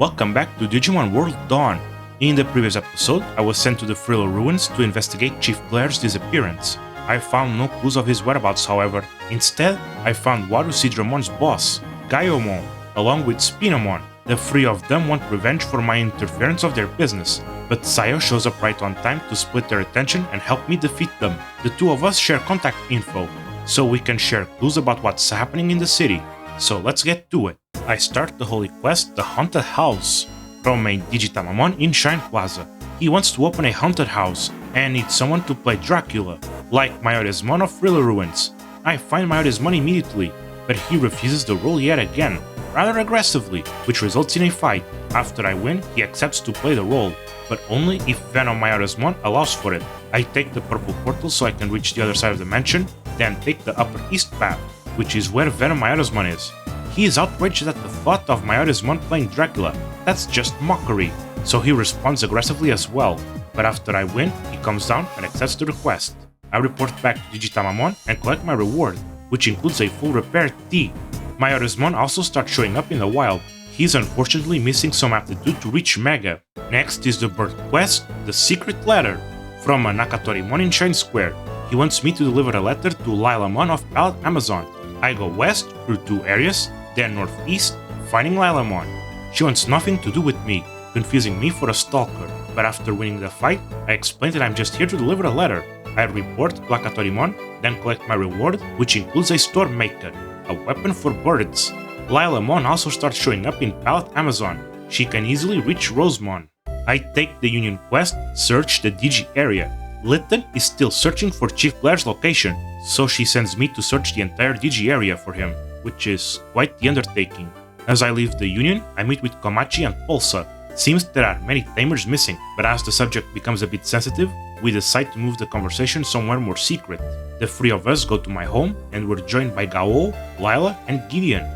Welcome back to Digimon World Dawn. In the previous episode, I was sent to the Frillo ruins to investigate Chief Blair's disappearance. I found no clues of his whereabouts, however. Instead, I found Warusidramon's boss, Gaiomon, along with Spinomon. The three of them want revenge for my interference of their business, but Sayo shows up right on time to split their attention and help me defeat them. The two of us share contact info, so we can share clues about what's happening in the city. So let's get to it. I start the holy quest, The Haunted House, from a Digitamon in Shine Plaza. He wants to open a haunted house and needs someone to play Dracula, like Mayoresmon of Frillo Ruins. I find Mayoresmon immediately, but he refuses the role yet again, rather aggressively, which results in a fight. After I win, he accepts to play the role, but only if Venom Mayoresmon allows for it. I take the purple portal so I can reach the other side of the mansion, then take the upper east path, which is where Venom Mayoresmon is. He is outraged at the thought of Mayoresmon playing Dracula. That's just mockery, so he responds aggressively as well. But after I win, he comes down and accepts the request. I report back to Digitamon and collect my reward, which includes a full repair T. Mayoresmon also starts showing up in the wild. He's unfortunately missing some aptitude to reach Mega. Next is the bird quest, The Secret Letter, from a Nakatorimon in Shine Square. He wants me to deliver a letter to Lilamon of Palette Amazon. I go west through two areas, then northeast, finding Lilamon. She wants nothing to do with me, confusing me for a stalker, but after winning the fight, I explain that I'm just here to deliver a letter. I report Plakatorimon, then collect my reward, which includes a Storm Maker, a weapon for birds. Lilamon also starts showing up in Palette Amazon. She can easily reach Rosemon. I take the Union quest, search the Digi area. Litten is still searching for Chief Blair's location, so she sends me to search the entire Digi area for him, which is quite the undertaking. As I leave the Union, I meet with Komachi and Pulsa. Seems there are many Tamers missing, but as the subject becomes a bit sensitive, we decide to move the conversation somewhere more secret. The three of us go to my home, and we're joined by Gao, Lila, and Gideon.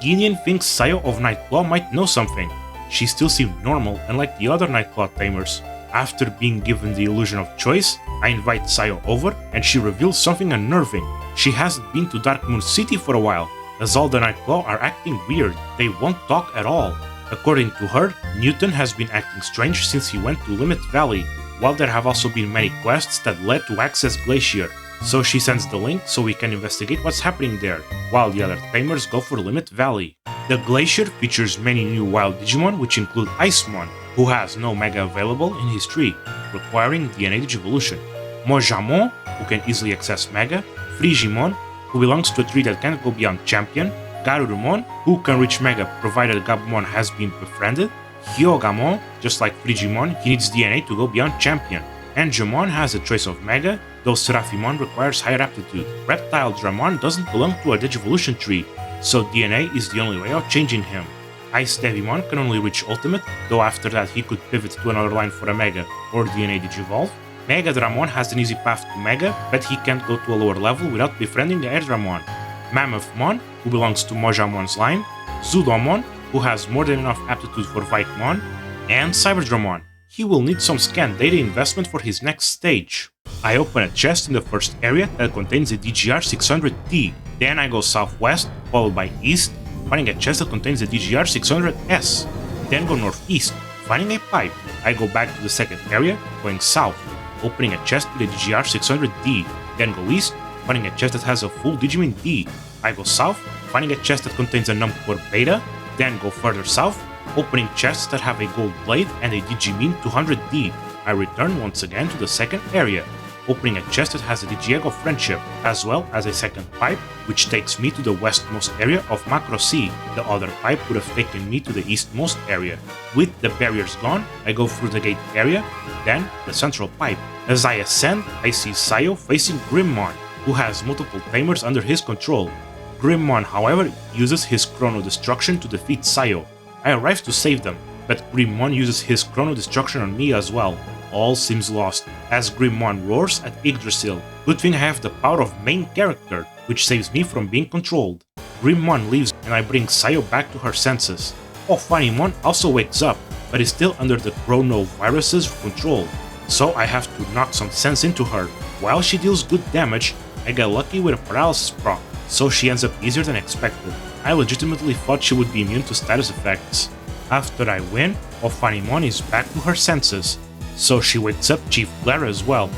Gideon thinks Sayo of Night Claw might know something. She still seemed normal, unlike the other Night Claw Tamers. After being given the illusion of choice, I invite Sayo over, and she reveals something unnerving. She hasn't been to Darkmoon City for a while, as all the Night Claw are acting weird. They won't talk at all. According to her, Newton has been acting strange since he went to Limit Valley, while there have also been many quests that led to Access Glacier. So she sends the link so we can investigate what's happening there, while the other Tamers go for Limit Valley. The glacier features many new wild Digimon, which include Icemon, who has no Mega available in his tree, requiring DNA Digivolution, Mojamon, who can easily access Mega, Frigimon, who belongs to a tree that can't go beyond Champion, Garurumon, who can reach Mega provided Gabumon has been befriended, Hyogamon, just like Frigimon, he needs DNA to go beyond Champion, Angemon has a choice of Mega, though Seraphimon requires higher aptitude. Reptile Dramon doesn't belong to a Digivolution tree, so DNA is the only way of changing him. Ice Devimon can only reach Ultimate, though after that he could pivot to another line for a Mega or DNA Digivolve. Mega Dramon has an easy path to Mega, but he can't go to a lower level without befriending the Air Dramon. Mammothmon, who belongs to Mojamon's line, Zudomon, who has more than enough aptitude for Vikemon, and Cyberdramon. He will need some scan data investment for his next stage. I open a chest in the first area that contains a DGR 600T. Then I go southwest, followed by east, finding a chest that contains a DGR 600S. Then go northeast, finding a pipe. I go back to the second area, going south, opening a chest with a DGR 600D. Then go east, finding a chest that has a full Digimin D. I go south, finding a chest that contains a Numcore Beta. Then go further south, opening chests that have a Gold Blade and a Digimin 200D. I return once again to the second area, opening a chest that has a Digiegg of Friendship, as well as a second pipe, which takes me to the westmost area of Macro C. The other pipe would have taken me to the eastmost area. With the barriers gone, I go through the gate area, then the central pipe. As I ascend, I see Sayo facing Grimmon, who has multiple Tamers under his control. Grimmon, however, uses his Chrono Destruction to defeat Sayo. I arrive to save them, but Grimmon uses his Chrono Destruction on me as well. All seems lost, as Grimmon roars at Yggdrasil. Good thing I have the power of main character, which saves me from being controlled. Grimmon leaves and I bring Sayo back to her senses. Ophanimon also wakes up, but is still under the Chronovirus's control, so I have to knock some sense into her. While she deals good damage, I get lucky with a paralysis proc, so she ends up easier than expected. I legitimately thought she would be immune to status effects. After I win, Ophanimon is back to her senses, so she wakes up Chief Glare as well.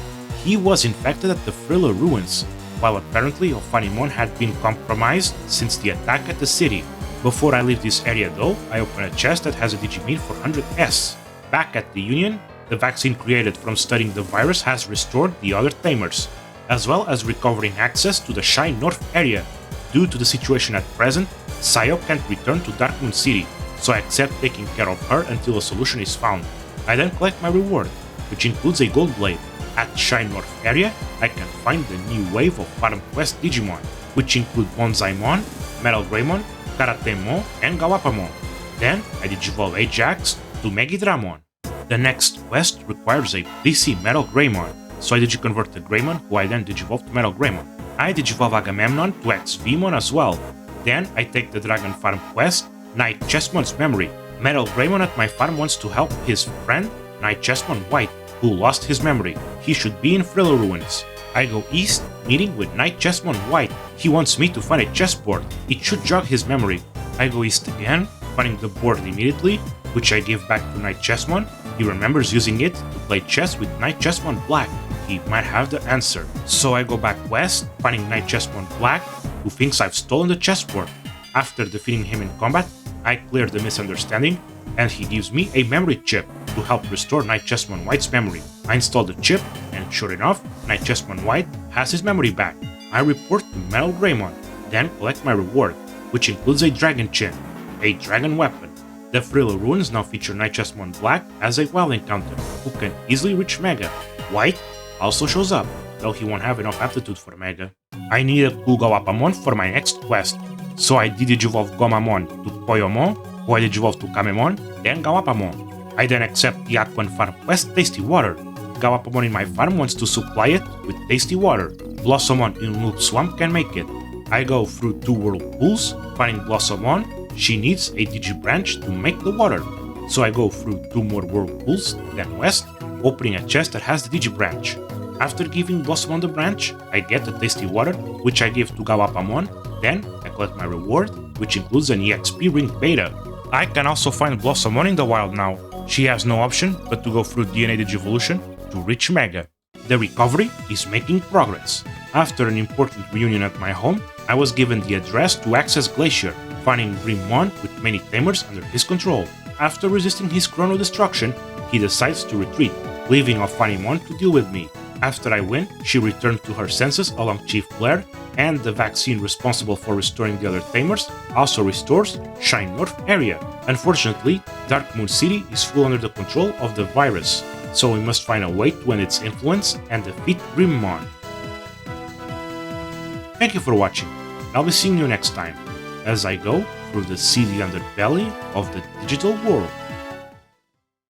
He was infected at the Thriller Ruins, while apparently Ophanimon had been compromised since the attack at the city. Before I leave this area though, I open a chest that has a Digimon 400S. Back at the Union, the vaccine created from studying the virus has restored the other Tamers, as well as recovering access to the Shine North area. Due to the situation at present, Sayo can't return to Darkmoon City, so I accept taking care of her until a solution is found. I then collect my reward, which includes a gold blade. At Shine North area, I can find the new wave of Farm Quest Digimon, which include Bonsai-mon, Metal Greymon, Karatemon, and Gawapamon. Then I digivolve Ajax to Megidramon. The next quest requires a DC Metal Greymon, so I digiconvert the Greymon, who I then digivolve to Metal Greymon. I digivolve Agamemnon to XVmon as well. Then I take the Dragon Farm quest, Night Chessmon's Memory. Metal Greymon at my farm wants to help his friend, Night Chessmon White, who lost his memory. He should be in Thriller Ruins. I go east, meeting with Night Chessmon White. He wants me to find a chessboard. It should jog his memory. I go east again, finding the board immediately, which I give back to Night Chessmon. He remembers using it to play chess with Night Chessmon Black. He might have the answer. So I go back west, finding Night Chessmon Black, who thinks I've stolen the chessboard. After defeating him in combat, I clear the misunderstanding, and he gives me a memory chip to help restore Night Chessmon White's memory. I install the chip, and sure enough, Night Chessmon White has his memory back. I report to Metal Greymon, then collect my reward, which includes a Dragon Chin, a dragon weapon. The Thriller Ruins now feature Night Chessmon Black as a wild encounter, who can easily reach Mega. White also shows up, though he won't have enough aptitude for Mega. I need a cool Gawapamon for my next quest, so I digivolve Gomamon to Koyomon, who I digivolve to Kamemon, then Gawapamon. I then accept the Aquan Farm quest Tasty Water. Gawapamon in my farm wants to supply it with tasty water. Blossomon in Loop Swamp can make it. I go through 2 whirlpools, finding Blossomon. She needs a Digibranch to make the water. So I go through 2 more whirlpools, then west, opening a chest that has the Digibranch. After giving Blossomon the branch, I get the tasty water, which I give to Gawapamon. Then I collect my reward, which includes an EXP Ring Beta. I can also find Blossomon in the wild now. She has no option but to go through DNA Digivolution to reach Mega. The recovery is making progress. After an important reunion at my home, I was given the address to Access Glacier, finding Grimmon with many Tamers under his control. After resisting his chrono destruction, he decides to retreat, leaving Ophanimon to deal with me. After I win, she returned to her senses along Chief Blair, and the vaccine responsible for restoring the other Tamers also restores Shine North area. Unfortunately, Darkmoon City is full under the control of the virus, so we must find a way to end its influence and defeat Grimmon. Thank you for watching, and I'll be seeing you next time, as I go through the seedy underbelly of the digital world.